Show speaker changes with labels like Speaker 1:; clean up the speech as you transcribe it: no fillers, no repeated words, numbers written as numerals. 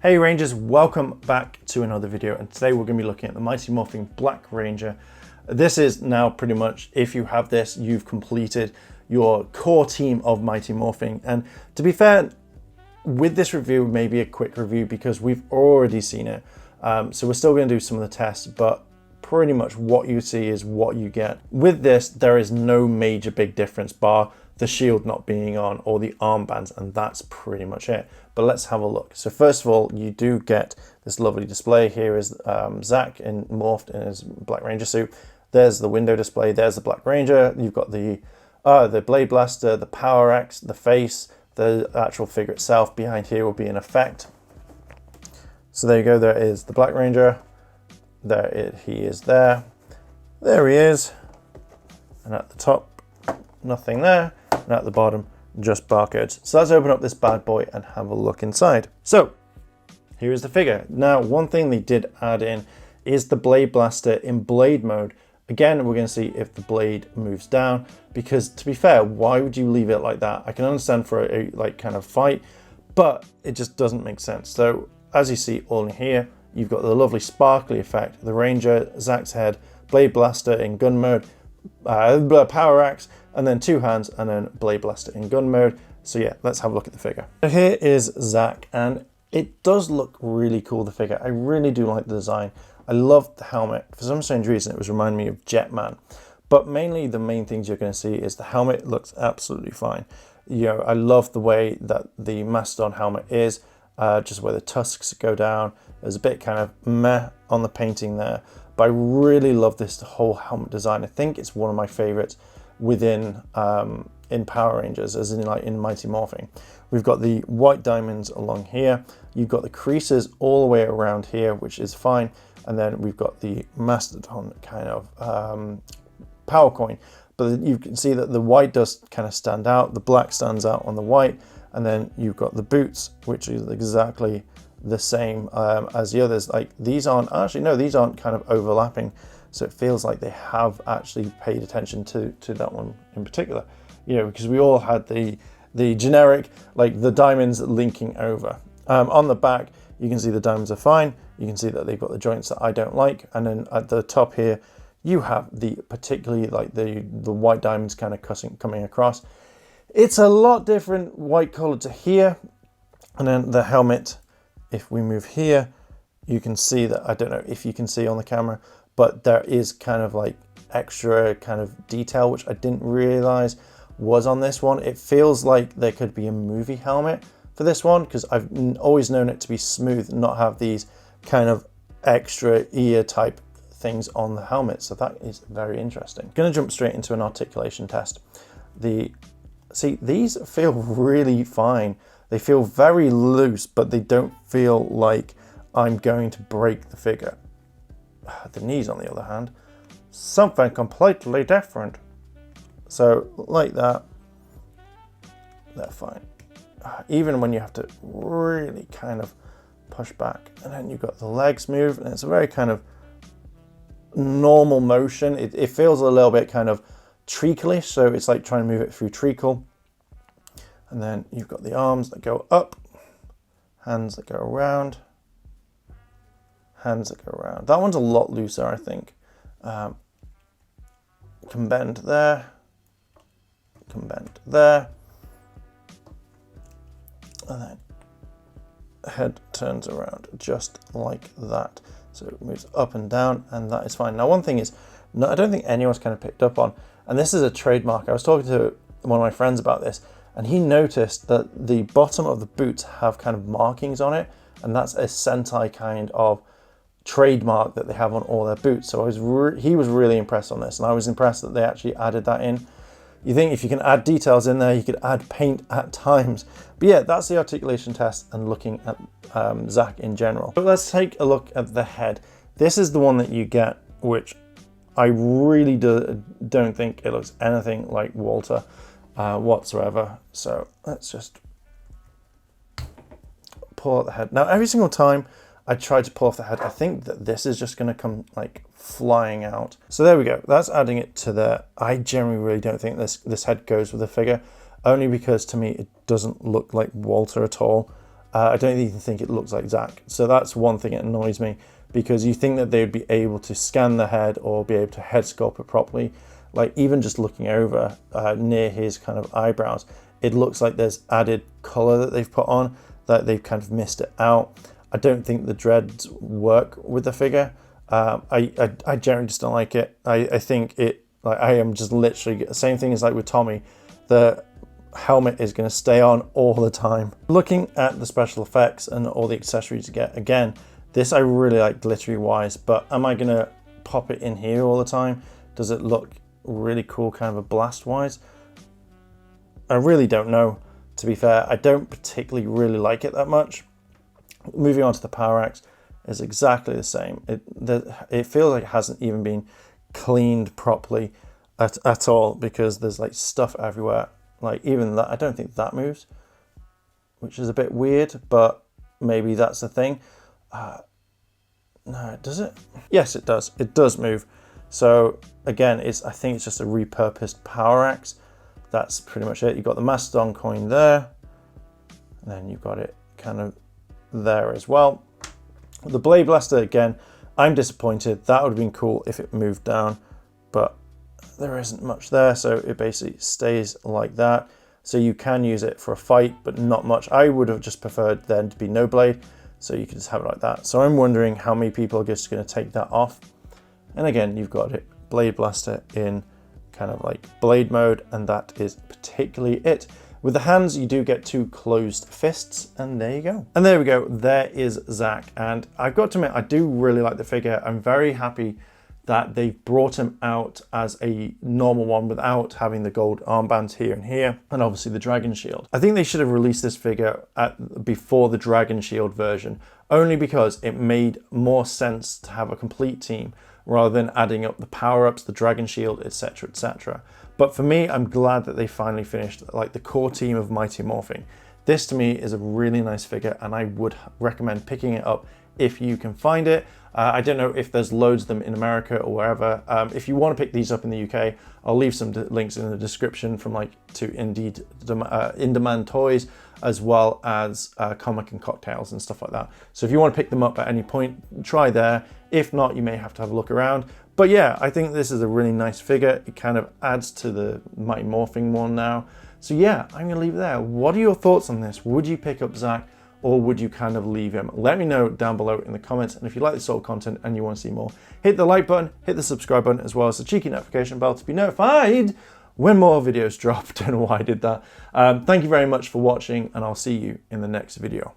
Speaker 1: Hey Rangers, welcome back to another video, and today we're going to be looking at the Mighty Morphing Black Ranger. This is now pretty much, if you have this, you've completed your core team of Mighty Morphing. And to be fair, with this review, maybe a quick review because we've already seen it. So we're still going to do some of the tests, but pretty much what you see is what you get. With this, there is no major big difference bar the shield not being on or the armbands, and that's pretty much it. But let's have a look. So first of all, you do get this lovely display. Here is Zack morphed in his Black Ranger suit. There's the window display. There's the Black Ranger. You've got the Blade Blaster, the Power Axe, the face, the actual figure itself. Behind here will be an effect. So there you go. There is the Black Ranger. He is there. There he is. And at the top, nothing there. And at the bottom, just barcodes. So let's open up this bad boy and have a look inside. So here is the figure. Now, one thing they did add in is the Blade Blaster in blade mode. Again, we're going to see if the blade moves down, because to be fair, why would you leave it like that? I can understand for a like kind of fight, but it just doesn't make sense. So as you see all in here, you've got the lovely sparkly effect, the Ranger, Zack's head, Blade Blaster in gun mode, Power Axe, and then two hands, and then Blade Blaster in gun mode. So yeah, let's have a look at the figure. So here is Zack, and it does look really cool, the figure. I really do like the design. I love the helmet. For some strange reason, it was reminding me of Jetman. But mainly the main things you're going to see is the helmet looks absolutely fine. You know, I love the way that the Mastodon helmet is, just where the tusks go down. There's a bit kind of meh on the painting there, but I really love this whole helmet design. I think it's one of my favorites within in Power Rangers, as in like in Mighty Morphing. We've got the white diamonds along here. You've got the creases all the way around here, which is fine. And then we've got the Mastodon kind of power coin. But you can see that the white does kind of stand out. The black stands out on the white. And then you've got the boots, which is exactly the same as the others. Like these aren't, actually no, these aren't kind of overlapping. So it feels like they have actually paid attention to that one in particular. You know, because we all had the generic, like the diamonds linking over. On the back, you can see the diamonds are fine. You can see that they've got the joints that I don't like. And then at the top here, you have the particularly like the white diamonds kind of coming across. It's a lot different white color to here. And then the helmet, if we move here, you can see that, I don't know if you can see on the camera, but there is kind of like extra kind of detail, which I didn't realize was on this one. It feels like there could be a movie helmet for this one, because I've always known it to be smooth and not have these kind of extra ear type things on the helmet. So that is very interesting. I'm gonna jump straight into an articulation test. See, these feel really fine. They feel very loose, but they don't feel like I'm going to break the figure. The knees, on the other hand, something completely different. So like that, they're fine. Even when you have to really kind of push back, and then you've got the legs move, and it's a very kind of normal motion. It feels a little bit kind of treacleish, so it's like trying to move it through treacle. And then you've got the arms that go up, hands that go around, hands that go around. That one's a lot looser, I think. Can bend there, can bend there, and then head turns around just like that. So it moves up and down, and that is fine. Now, one thing is, I don't think anyone's kind of picked up on, and this is a trademark. I was talking to one of my friends about this, and he noticed that the bottom of the boots have kind of markings on it, and that's a Sentai kind of trademark that they have on all their boots. So he was really impressed on this, and I was impressed that they actually added that in. You think if you can add details in there, you could add paint at times. But yeah, that's the articulation test and looking at Zack in general. But let's take a look at the head. This is the one that you get, which I really don't think it looks anything like Walter whatsoever. So let's just pull out the head. Now, every single time I tried to pull off the head, I think that this is just going to come like flying out. So there we go. That's adding it to there. I generally really don't think this head goes with the figure, only because to me it doesn't look like Walter at all. I don't even think it looks like Zack. So that's one thing that annoys me, because you think that they would be able to scan the head or be able to head sculpt it properly. Like even just looking over near his kind of eyebrows, it looks like there's added color that they've put on, that they've kind of missed it out. I don't think the dreads work with the figure. I generally just don't like it. I think it, like, I am just literally, same thing as like with Tommy, the helmet is going to stay on all the time. Looking at the special effects and all the accessories you get, again, this I really like glittery wise, but am I going to pop it in here all the time? Does it look really cool kind of a blast wise? I really don't know, to be fair. I don't particularly really like it that much. Moving on to the power axe is exactly the same. It feels like it hasn't even been cleaned properly at all, because there's like stuff everywhere. Like even that, I don't think that moves, which is a bit weird, but maybe that's the thing. No, does it? Yes, it does. It does move. So again, I think it's just a repurposed power axe. That's pretty much it. You've got the Mastodon coin there, and then you've got it kind of there as well. The Blade Blaster, again, I'm disappointed. That would have been cool if it moved down, but there isn't much there, so it basically stays like that. So you can use it for a fight, but not much. I would have just preferred then to be no blade, so you can just have it like that. So I'm wondering how many people are just going to take that off. And again, you've got it, Blade Blaster in kind of like blade mode, and that is particularly it. With the hands, you do get 2 closed fists, and there you go. And there we go, there is Zack. And I've got to admit, I do really like the figure. I'm very happy that they've brought him out as a normal one without having the gold armbands here and here, and obviously the dragon shield. I think they should have released this figure before the dragon shield version, only because it made more sense to have a complete team rather than adding up the power-ups, the dragon shield, etc, etc. But for me, I'm glad that they finally finished like the core team of Mighty Morphing. This to me is a really nice figure, and I would recommend picking it up if you can find it. I don't know if there's loads of them in America or wherever. If you want to pick these up in the UK, I'll leave some links in the description from like to Indeed, in-demand toys, as well as Comic and Cocktails and stuff like that. So if you want to pick them up at any point, try there. If not, you may have to have a look around. But yeah, I think this is a really nice figure. It kind of adds to the Mighty Morphing one now. So yeah, I'm going to leave it there. What are your thoughts on this? Would you pick up Zack, or would you kind of leave him? Let me know down below in the comments. And if you like this sort of content and you want to see more, hit the like button, hit the subscribe button, as well as the cheeky notification bell to be notified when more videos drop. Don't know why I did that. Thank you very much for watching, and I'll see you in the next video.